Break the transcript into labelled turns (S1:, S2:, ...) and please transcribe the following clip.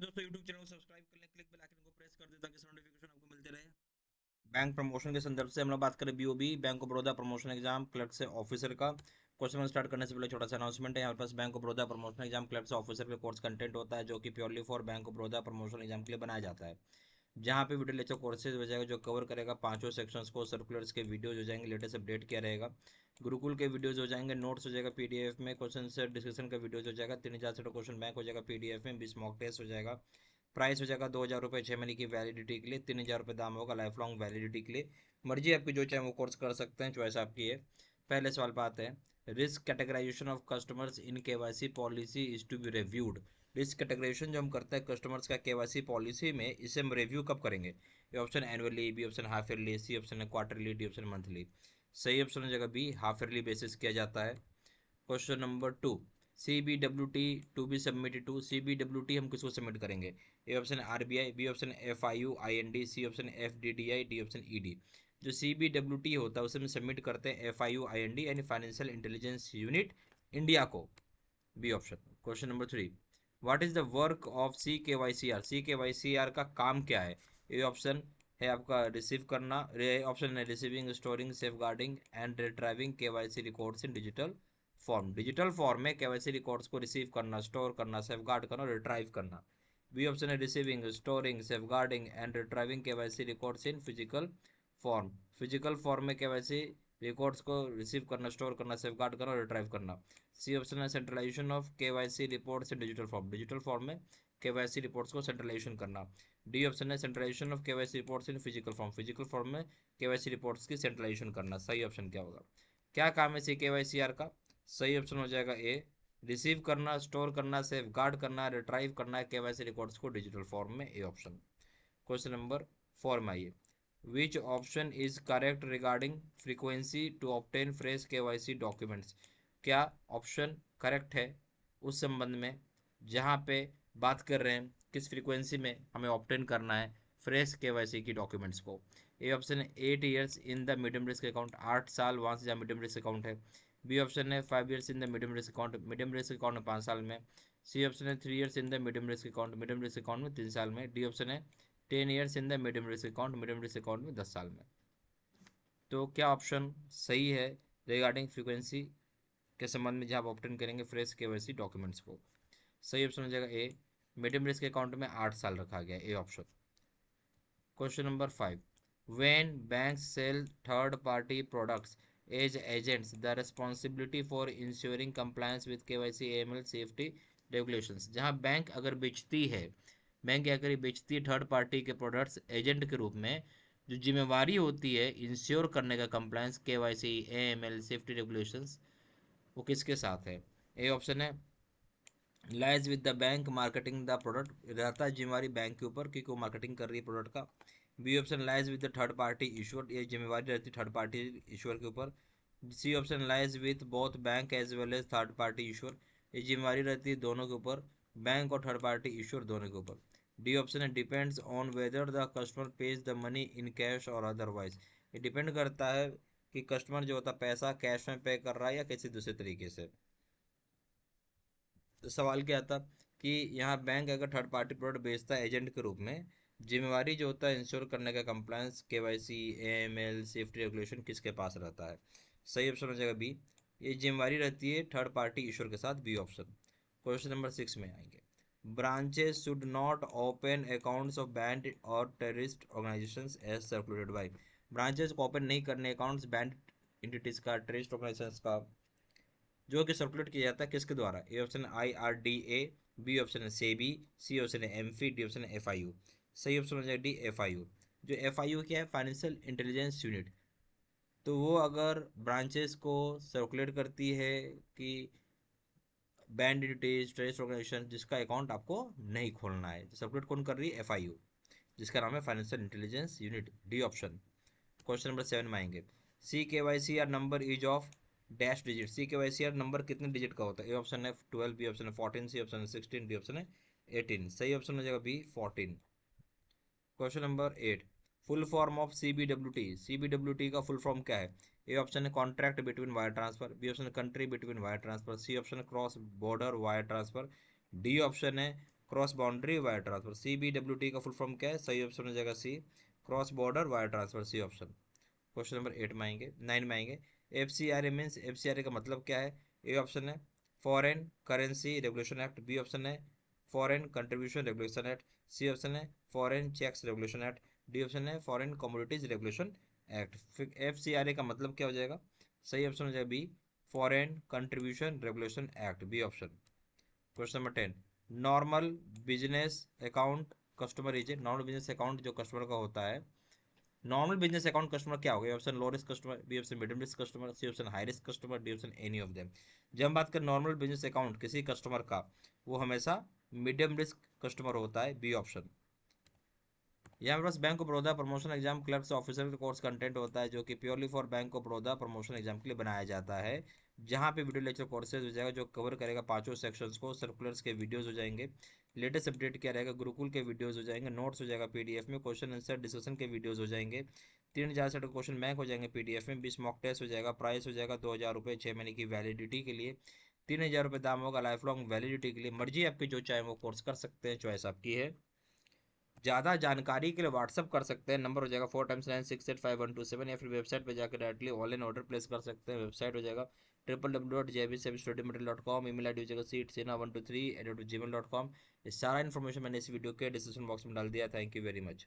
S1: दोस्तों YouTube channel को subscribe कर लें, क्लिक बेल आइकन को प्रेस कर दें ताकि नोटिफिकेशन आपको मिलते रहे। बैंक प्रमोशन के संदर्भ से हम लोग बात करें BOB bank of Baroda promotion exam clerk से ऑफिसर का। क्वेश्चन स्टार्ट करने से पहले छोटा सा अनाउंसमेंट है। यहाँ पास bank of Baroda promotion exam clerk से ऑफिसर के कोर्स कंटेंट होता है जो कि purely for bank of Baroda promotion exam के लिए बनाया जाता है। जहाँ पे वीडियो लेक्चर कोर्सेज हो जाएगा जो कवर करेगा पांचों सेक्शंस को। सर्कुलर्स के वीडियोज हो जाएंगे, लेटेस्ट अपडेट किया रहेगा। गुरुकुल के वीडियोज हो जाएंगे, नोट्स हो जाएगा पीडीएफ में, क्वेश्चन से डिस्कशन का वीडियोज हो जाएगा, 3000 से क्वेश्चन बैंक हो जाएगा पीडीएफ में, 20 मॉक टेस्ट हो जाएगा। प्राइस हो जाएगा 2000 रुपये 6 महीने की वैलिडिटी के लिए, 3000 रुपये दाम होगा लाइफ लॉन्ग वैलिडिटी के लिए। मर्जी आपकी, जो चाहे वो कोर्स कर सकते हैं, चॉइस आपकी है। पहले सवाल पे आते हैं। Risk categorization of customers in KYC policy is to be reviewed. Risk categorization जो हम करते हैं कस्टमर्स का केवाईसी पॉलिसी में, इसे हम रिव्यू कब करेंगे? A option annually, B option half yearly, C option है क्वार्टरली, डी ऑप्शन मंथली। सही ऑप्शन हो जाएगा बी, हाफ ईयरली बेसिस किया जाता है। Question number 2, C B W T to be submitted to. C B W T हम किसको submit करेंगे? A option R B I, B option F I U I N D, C option F D D I, D option E D. जो सी B W T होता है उसे हम submit करते हैं F I U I N D यानी financial intelligence unit India को। B option. Question number 3, what is the work of C K Y C are. C K Y C are का काम क्या है? ए ऑप्शन है आपका receive करना, option है receiving, storing, safeguarding and retrieving K Y C records in digital form. Digital form में KYC records को रिसीव करना, स्टोर करना, सेफ गार्ड करना और रिट्राइव करना। बी ऑप्शन है receiving, storing, safeguarding and retrieving KYC records in physical form. Physical form में KYC records को रिसीव करना, स्टोर करना, सेफ गार्ड करना और रिट्राइव करना। सी ऑप्शन है centralization of KYC reports in digital form. Digital form में KYC reports को सेंट्रलाइजेशन करना। डी ऑप्शन है centralization of KYC reports in physical form. Physical form में केवाईसी रिपोर्ट्स की सेंट्रलाइजेशन करना। सही ऑप्शन क्या होगा? क्या काम है सी केवाईसी आर का? सही ऑप्शन हो जाएगा ए, रिसीव करना, स्टोर करना, सेफ गार्ड करना, रिट्राइव करना है केवाईसी रिकॉर्ड्स को डिजिटल फॉर्म में। A option. क्वेश्चन नंबर 4 में आइए। Which option is correct regarding frequency to obtain fresh KYC documents. क्या ऑप्शन करेक्ट है उस संबंध में जहाँ पे बात कर रहे हैं किस फ्रीक्वेंसी में हमें ऑब्टेन करना है फ्रेश केवाईसी की डॉक्यूमेंट्स को? ए ऑप्शन है 8 years in the medium risk account, 8 साल वहाँ से जहाँ मीडियम रिस्क अकाउंट है। बी ऑप्शन है 5 years in the medium risk account, medium risk account में 5 साल में। सी ऑप्शन है 3 years in the medium risk account, medium risk account में 3 साल में। डी ऑप्शन है 10 years in the medium risk account, medium risk account में 10 साल में। तो क्या ऑप्शन सही है रिगार्डिंग फ्रीक्वेंसी के संबंध में जहाँ आप ऑप्टेन करेंगे फ्रेश केवाईसी डॉक्यूमेंट्स को? सही ऑप्शन हो जाएगा ए, मीडियम रिस्क अकाउंट में 8 साल रखा गया, A option. Question number 5, when banks sell third party products as agents the responsibility for ensuring compliance with KYC AML safety regulations. जहां बैंक अगर बेचती है, बैंक अगर बेचती है थर्ड पार्टी के प्रोडक्ट्स एजेंट के रूप में, जो जिम्मेवारी होती है इंश्योर करने का compliance KYC AML safety regulations, वो किसके साथ है? ए ऑप्शन है lies with the bank marketing the product, रहता है जिम्मेवारी बैंक के ऊपर क्योंकि वो मार्केटिंग कर रही है प्रोडक्ट का। B option lies with the third party issuer, ये जिम्मेवारी रहती है थर्ड पार्टी इशूर के ऊपर। C option lies with both bank as well as third party issuer, ये जिम्मेवारी रहती है दोनों के ऊपर, बैंक और थर्ड पार्टी इशूर दोनों के ऊपर। डी ऑप्शन है depends on whether the customer page the money in cash और अदरवाइज, ये डिपेंड करता है कि कस्टमर जो होता है पैसा कैश में पे कर रहा है या किसी दूसरे तरीके से। तो सवाल क्या था कि यहाँ बैंक अगर थर्ड पार्टी प्रोडक्ट बेचता है एजेंट के रूप में, जिम्मेवारी जो होता है इंश्योर करने का compliance KYC AML safety regulation किसके पास रहता है? सही ऑप्शन हो जाएगा बी, ये जिम्मेवारी रहती है थर्ड पार्टी इश्योर के साथ, बी ऑप्शन। क्वेश्चन नंबर 6 में आएंगे। Branches should not open accounts of banned और terrorist organisations as circulated by. Branches को ओपन नहीं करने अकाउंट्स बैंड इंटिटीज का, टेररिस्ट ऑर्गेनाइजेशंस का, जो कि सर्कुलेट किया जाता है किसके द्वारा? A option I R D A, B option है सेबी, सी ऑप्शन है एमफी, डी ऑप्शन है एफ आई यू। सही ऑप्शन हो जाएगा डी एफ आई यू। जो एफ आई यू क्या है? Financial intelligence unit. तो वो अगर ब्रांचेस को सर्कुलेट करती है कि बैंड डिटेल्स टेररिस्ट ऑर्गेनाइजेशन जिसका अकाउंट आपको नहीं खोलना है, तो सर्कुलेट कौन कर रही है? एफ आई यू, जिसका नाम है financial intelligence unit, D option. Question number 7 में आएंगे। C K Y C R number is of dash digit. C K Y C R number कितने डिजिट का होता है? ए ऑप्शन है 12, बी ऑप्शन है 14, सी ऑप्शन है 16, डी ऑप्शन है 18। सही ऑप्शन हो जाएगा B 14। Question number 8, full form of C B W T. C B W T का फुल फॉर्म क्या है? ए ऑप्शन है contract between wire transfer, B option है country between wire transfer, C option है cross border wire transfer, D option है cross boundary wire transfer. CBWT का full form क्या है? सही ऑप्शन हो जाएगा C, cross border wire transfer, C option. Question number 8 में आएंगे, 9 में आएंगे। FCRA मीन्स, FCRA का मतलब क्या है? ए ऑप्शन है foreign currency regulation act, B option है foreign contribution regulation act, C option है foreign cheques regulation act, D option है फॉरेन कमोडिटीज रेगुलेशन एक्ट। फिर FCRA का मतलब क्या हो जाएगा? सही ऑप्शन हो जाएगा B, foreign contribution regulation act, B option. Question number 10, normal business account customer is, normal business account जो कस्टमर का होता है, नॉर्मल बिजनेस अकाउंट कस्टमर क्या होगा? Option low risk customer, B option medium risk customer, C option high risk customer, D option any of them. जब हम बात करें नॉर्मल बिजनेस अकाउंट किसी कस्टमर का, वो हमेशा मीडियम रिस्क कस्टमर होता है, बी ऑप्शन। यहाँ पे बस bank of Baroda promotion exam clerks officer का कोर्स कंटेंट होता है जो कि purely for bank of Baroda promotion exam के लिए बनाया जाता है, जहाँ पे वीडियो लेक्चर कोर्सेज हो जाएगा जो कवर करेगा पांचों सेक्शंस को, सर्कुलर्स के वीडियोस हो जाएंगे, लेटेस्ट अपडेट क्या रहेगा, गुरुकुल के वीडियोस हो जाएंगे, नोट्स हो जाएगा पीडीएफ में, क्वेश्चन आंसर डिस्कशन के वीडियोस हो जाएंगे, 3000 से क्वेश्चन बैंक हो जाएंगे पीडीएफ में, 20 मॉक टेस्ट हो जाएगा, प्राइस हो जाएगा 2000 रुपये 6 महीने की वैलिडिटी के लिए, 3000 रुपये दाम होगा लाइफ लॉन्ग वैलिडिटी के लिए। मर्जी आपकी, जो चाहे वो कोर्स कर सकते हैं, चॉइस आपकी है। ज़्यादा जानकारी के लिए व्हाट्सअप कर सकते हैं, नंबर हो जाएगा 4x9685127, या फिर वेबसाइट पे जाकर डायरेक्टली ऑनलाइन ऑर्डर प्लेस कर सकते हैं। वेबसाइट हो जाएगा www.jbstudymaterial.com, ईमेल आई डी हो जाएगा seatsena123@gmail.com। ये सारा इन्फॉर्मेशन मैंने इस वीडियो के डिस्क्रिप्शन बॉक्स में डाल दिया। Thank you very much.